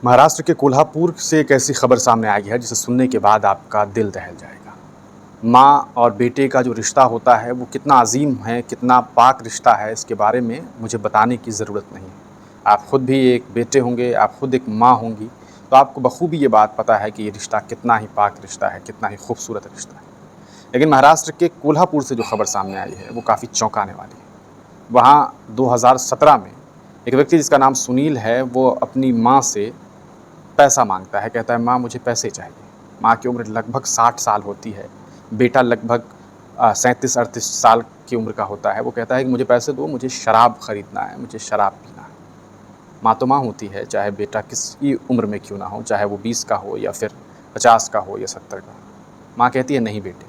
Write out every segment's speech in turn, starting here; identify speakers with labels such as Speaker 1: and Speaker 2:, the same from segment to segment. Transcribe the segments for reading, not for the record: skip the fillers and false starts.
Speaker 1: महाराष्ट्र के कोल्हापुर से एक ऐसी खबर सामने आई है जिसे सुनने के बाद आपका दिल दहल जाएगा। माँ और बेटे का जो रिश्ता होता है वो कितना अजीम है, कितना पाक रिश्ता है, इसके बारे में मुझे बताने की ज़रूरत नहीं है। आप खुद भी एक बेटे होंगे, आप खुद एक माँ होंगी, तो आपको बखूबी ये बात पता है कि ये रिश्ता कितना ही पाक रिश्ता है, कितना ही खूबसूरत रिश्ता है। लेकिन महाराष्ट्र के कोल्हापुर से जो खबर सामने आई है वो काफ़ी चौंकाने वाली है। वहाँ 2017 में एक व्यक्ति जिसका नाम सुनील है, वो अपनी माँ से पैसा माँगता है, कहता है माँ मुझे पैसे चाहिए। माँ की उम्र लगभग 60 साल होती है, बेटा लगभग 37-38 साल की उम्र का होता है। वो कहता है कि मुझे पैसे दो, मुझे शराब ख़रीदना है, मुझे शराब पीना है। माँ तो माँ होती है, चाहे बेटा किसी उम्र में क्यों ना हो, चाहे वो 20 का हो या फिर 50 का हो या 70 का हो। माँ कहती है नहीं बेटे,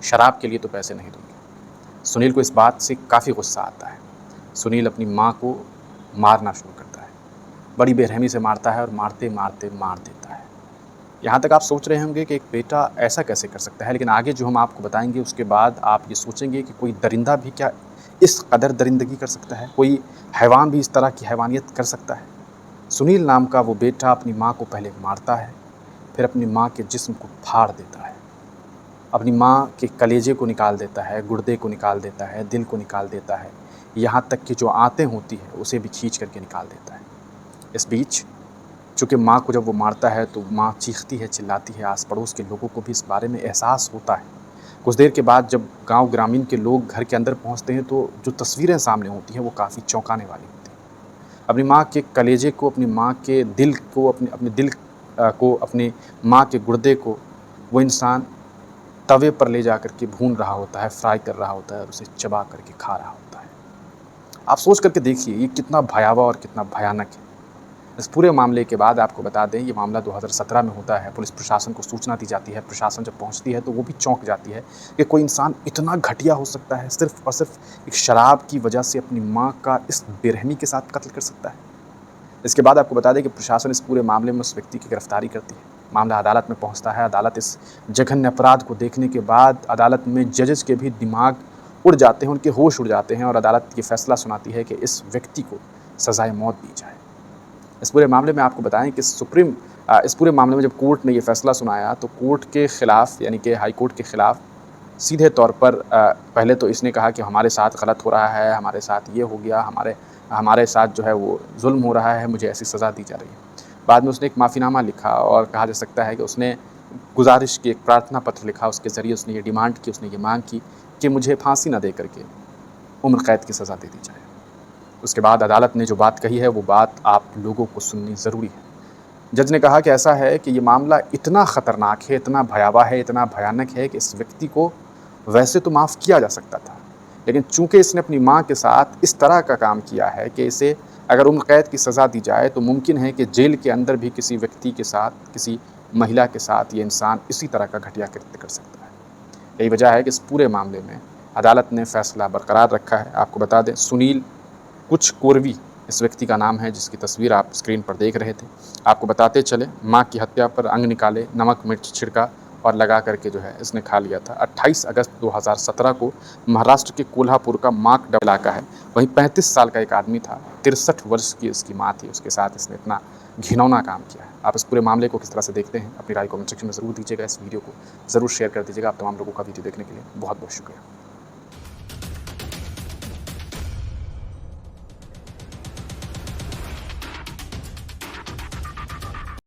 Speaker 1: शराब के लिए तो पैसे नहीं दूँगी। सुनील को इस बात से काफ़ी गुस्सा आता है। सुनील अपनी माँ को मारना शुरू करता है, बड़ी बेरहमी से मारता है और मारते-मारते मार देता है। यहाँ तक आप सोच रहे होंगे कि एक बेटा ऐसा कैसे कर सकता है, लेकिन आगे जो हम आपको बताएँगे उसके बाद आप ये सोचेंगे कि कोई दरिंदा भी क्या इस कदर दरिंदगी कर सकता है? कोई हैवान भी इस तरह की हैवानियत कर सकता है? सुनील नाम का वो बेटा अपनी माँ को पहले मारता है, फिर अपनी माँ के जिस्म को फाड़ देता है। अपनी माँ के कलेजे को निकाल देता है, गुर्दे को निकाल देता है, दिल को निकाल देता है, यहाँ तक कि जो आंतें होती हैं उसे भी खींच करके निकाल देता है। इस बीच चूँकि माँ को जब वो मारता है तो माँ चीखती है, चिल्लाती है, आस-पड़ोस के लोगों को भी इस बारे में एहसास होता है। कुछ देर के बाद जब गाँव ग्रामीण के लोग घर के अंदर पहुँचते हैं तो जो तस्वीरें सामने होती हैं वो काफ़ी चौंकाने वाली होती हैं। अपनी माँ के कलेजे को, अपनी माँ के दिल को, अपने दिल को, अपनी माँ के गुर्दे को वो इंसान तवे पर ले जाकर के भून रहा होता है, फ्राई कर रहा होता है और उसे चबा करके खा रहा होता है। आप सोच करके देखिए ये कितना भयावह और कितना भयानक है। इस पूरे मामले के बाद आपको बता दें, ये मामला 2017 में होता है। पुलिस प्रशासन को सूचना दी जाती है। प्रशासन जब पहुंचती है तो वो भी चौंक जाती है कि कोई इंसान इतना घटिया हो सकता है, सिर्फ़ और सिर्फ़ एक शराब की वजह से अपनी माँ का इस बेरहमी के साथ कत्ल कर सकता है। इसके बाद आपको बता दें कि प्रशासन इस पूरे मामले में उस व्यक्ति की गिरफ्तारी करती है। मामला अदालत में पहुँचता है। अदालत इस जघन्य अपराध को देखने के बाद अदालत में जजेस के भी दिमाग उड़ जाते हैं, उनके होश उड़ जाते हैं और अदालत ये फैसला सुनाती है कि इस व्यक्ति को सज़ाए मौत दी जाए। इस पूरे मामले में आपको बताएं कि इस पूरे मामले में जब कोर्ट ने ये फैसला सुनाया तो कोर्ट के खिलाफ यानी कि हाई कोर्ट के खिलाफ सीधे तौर पर पहले तो इसने कहा कि हमारे साथ गलत हो रहा है, हमारे साथ ये हो गया, हमारे हमारे साथ जो है वो जुल्म हो रहा है, मुझे ऐसी सज़ा दी जा रही है। बाद में उसने एक माफ़ीनामा लिखा और कहा जा सकता है कि उसने गुजारिश की, एक प्रार्थना पत्र लिखा, उसके ज़रिए उसने ये डिमांड की, उसने ये मांग की कि मुझे फांसी ना दे करके उम्र कैद की सज़ा दे दी जाए। उसके बाद अदालत ने जो बात कही है वो बात आप लोगों को सुननी ज़रूरी है। जज ने कहा कि ऐसा है कि ये मामला इतना ख़तरनाक है, इतना भयावह है, इतना भयानक है कि इस व्यक्ति को वैसे तो माफ़ किया जा सकता था, लेकिन चूँकि इसने अपनी माँ के साथ इस तरह का काम किया है कि इसे अगर उम्र कैद की सज़ा दी जाए तो मुमकिन है कि जेल के अंदर भी किसी व्यक्ति के साथ, किसी महिला के साथ ये इंसान इसी तरह का घटिया कृत्य कर सकता है। यही वजह है कि इस पूरे मामले में अदालत ने फ़ैसला बरकरार रखा है। आपको बता दें सुनील कुछ कोरवी इस व्यक्ति का नाम है जिसकी तस्वीर आप स्क्रीन पर देख रहे थे। आपको बताते चले माँ की हत्या पर अंग निकाले, नमक मिर्च छिड़का और लगा करके जो है इसने खा लिया था। 28 अगस्त 2017 को महाराष्ट्र के कोल्हापुर का माकड इलाका है, वहीं 35 साल का एक आदमी था, 63 वर्ष की इसकी माँ थी, उसके साथ इसने इतना घिनौना काम किया है। आप इस पूरे मामले को किस तरह से देखते हैं? अपनी राय कमेंट सेक्शन में ज़रूर दीजिएगा। इस वीडियो को ज़रूर शेयर कर दीजिएगा। आप तमाम लोगों का वीडियो देखने के लिए बहुत-बहुत शुक्रिया।